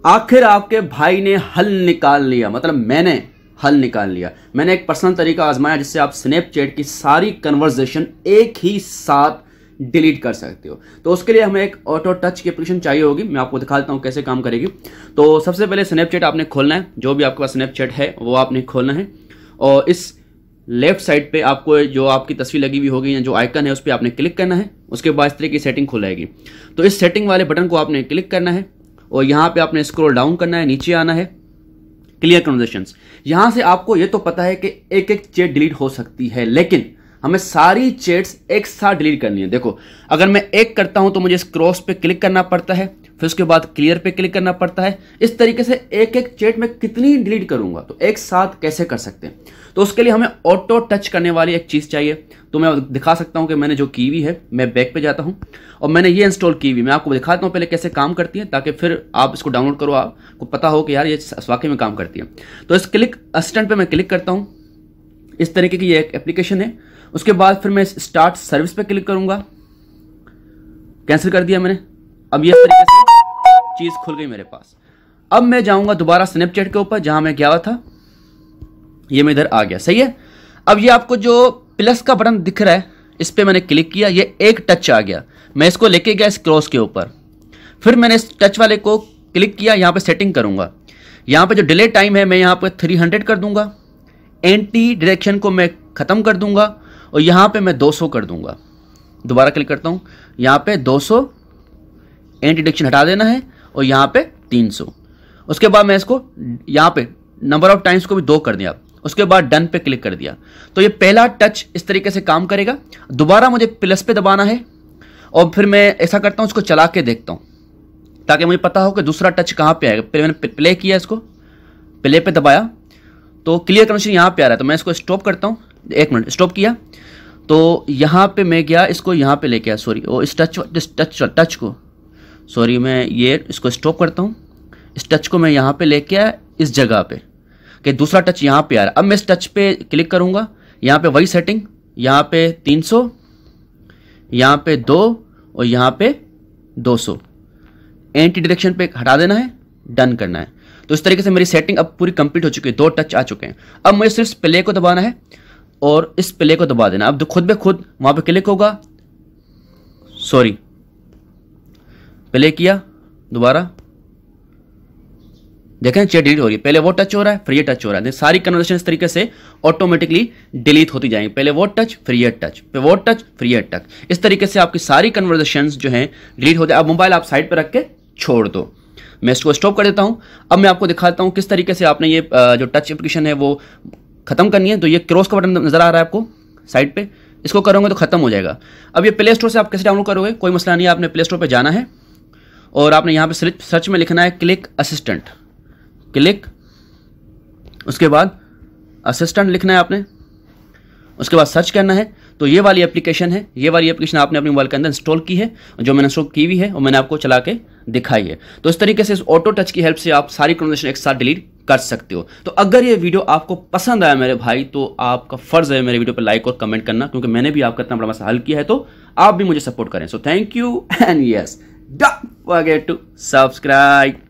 आखिर आपके भाई ने हल निकाल लिया, मतलब मैंने हल निकाल लिया। मैंने एक पर्सनल तरीका आजमाया जिससे आप स्नैपचैट की सारी कन्वर्सेशन एक ही साथ डिलीट कर सकते हो। तो उसके लिए हमें एक ऑटो टच की एप्लीकेशन चाहिए होगी। मैं आपको दिखा देता हूँ कैसे काम करेगी। तो सबसे पहले स्नैपचैट आपने खोलना है, जो भी आपके पास स्नैपचैट है वो आपने खोलना है, और इस लेफ्ट साइड पे आपको जो आपकी तस्वीर लगी हुई होगी या जो आइकन है उस पर आपने क्लिक करना है। उसके बाद इस तरह की सेटिंग खुल आएगी। तो इस सेटिंग वाले बटन को आपने क्लिक करना है और यहाँ पे आपने स्क्रॉल डाउन करना है, नीचे आना है, क्लियर कन्वर्सेशंस। यहां से आपको ये तो पता है कि एक एक चैट डिलीट हो सकती है, लेकिन हमें सारी चैट्स एक साथ डिलीट करनी है। देखो, अगर मैं एक करता हूं तो मुझे इस क्रॉस पे क्लिक करना पड़ता है, फिर उसके बाद क्लियर पे क्लिक करना पड़ता है। इस तरीके से एक एक चैट में कितनी डिलीट करूंगा, तो एक साथ कैसे कर सकते हैं। तो उसके लिए हमें ऑटो टच करने वाली एक चीज चाहिए। तो मैं दिखा सकता हूं कि मैंने जो की हुई है, मैं बैक पे जाता हूं और मैंने ये इंस्टॉल की हुई। मैं आपको दिखाता हूं पहले कैसे काम करती है, ताकि फिर आप इसको डाउनलोड करो, आपको पता हो कि यार ये वाकई में काम करती है। तो इस क्लिक असिस्टेंट पे मैं क्लिक करता हूं। इस तरीके की ये एक एप्लीकेशन है। उसके बाद फिर मैं स्टार्ट सर्विस पे क्लिक करूंगा, कैंसिल कर दिया मैंने। अब ये तरीके से चीज खुल गई मेरे पास। अब मैं जाऊंगा दोबारा स्नैपचैट के ऊपर जहां मैं गया हुआ था, ये मैं इधर आ गया, सही है। अब ये आपको जो प्लस का बटन दिख रहा है, इस पे मैंने क्लिक किया, ये एक टच आ गया। मैं इसको लेके गया इस क्रॉस के ऊपर, फिर मैंने इस टच वाले को क्लिक किया, यहाँ पे सेटिंग करूंगा। यहाँ पे जो डिले टाइम है मैं यहाँ पे 300 कर दूंगा, एंटी डिरेक्शन को मैं खत्म कर दूंगा और यहाँ पे मैं 200 कर दूंगा। दोबारा क्लिक करता हूँ, यहाँ पे 200, एंटी डिरेक्शन हटा देना है और यहाँ पे 300। उसके बाद मैं इसको यहाँ पे नंबर ऑफ टाइम्स को भी 2 कर दिया। उसके बाद डन पे क्लिक कर दिया। तो ये पहला टच इस तरीके से काम करेगा। दोबारा मुझे प्लस पे दबाना है और फिर मैं ऐसा करता हूँ, इसको चला के देखता हूँ ताकि मुझे पता हो कि दूसरा टच कहाँ पे आएगा। पहले मैंने प्ले किया, इसको प्ले पे दबाया तो क्लियर कनेक्शन यहाँ पे आ रहा है। तो मैं इसको स्टॉप करता हूँ, 1 मिनट स्टॉप किया तो यहाँ पे मैं गया, इसको यहाँ पे लेके आया, सॉरी वो इस टच को सॉरी मैं ये इसको स्टॉप करता हूँ। इस टच को मैं यहाँ पे लेके आया इस जगह पे कि दूसरा टच यहाँ पे आ रहा है। अब मैं इस टच पे क्लिक करूँगा, यहाँ पे वही सेटिंग, यहाँ पे 300, यहाँ पे 2 और यहाँ पे 200, एंटी डायरेक्शन पे हटा देना है, डन करना है। तो इस तरीके से मेरी सेटिंग अब पूरी कंप्लीट हो चुकी है, 2 टच आ चुके हैं। अब मुझे सिर्फ प्ले को दबाना है और इस प्ले को दबा देना। अब खुद ब खुद वहाँ पे क्लिक होगा, सॉरी प्ले किया, दोबारा देखें चैट डिलीट हो रही है। पहले वो टच हो रहा है, फिर ये टच हो रहा है। सारी कन्वर्सेशन इस तरीके से ऑटोमेटिकली डिलीट होती जाएंगी। पहले वो टच, फिर ये टच, फिर वो टच, फिर ये टच। इस तरीके से आपकी सारी कन्वर्सेशंस जो हैं डिलीट होते हैं। अब मोबाइल आप साइड पर रख के छोड़ दो। मैं इसको स्टॉप कर देता हूं। अब मैं आपको दिखाता हूं किस तरीके से आपने ये जो टच एप्लीकेशन है वो खत्म करनी है। तो ये क्रॉस का बटन नजर आ रहा है आपको साइड पे, इसको करोगे तो खत्म हो जाएगा। अब ये प्ले स्टोर से आप कैसे डाउनलोड करोगे, कोई मसला नहीं है। आपने प्ले स्टोर पर जाना है और आपने यहाँ पे सर्च में लिखना है क्लिक असिस्टेंट, क्लिक, उसके बाद असिस्टेंट लिखना है आपने, उसके बाद सर्च करना है। तो ये वाली एप्लीकेशन है, ये वाली एप्लीकेशन आपने अपने मोबाइल के अंदर इंस्टॉल की है, जो मैंने इंस्टॉल की हुई है और मैंने आपको चला के दिखाई है। तो इस तरीके से इस ऑटो टच की हेल्प से आप सारी कन्वर्सेशन एक साथ डिलीट कर सकते हो। तो अगर ये वीडियो आपको पसंद आया मेरे भाई, तो आपका फर्ज है मेरे वीडियो पर लाइक और कमेंट करना, क्योंकि मैंने भी आपका इतना बड़ा मसला हल किया है, तो आप भी मुझे सपोर्ट करें। So thank you and yes, don't forget to subscribe.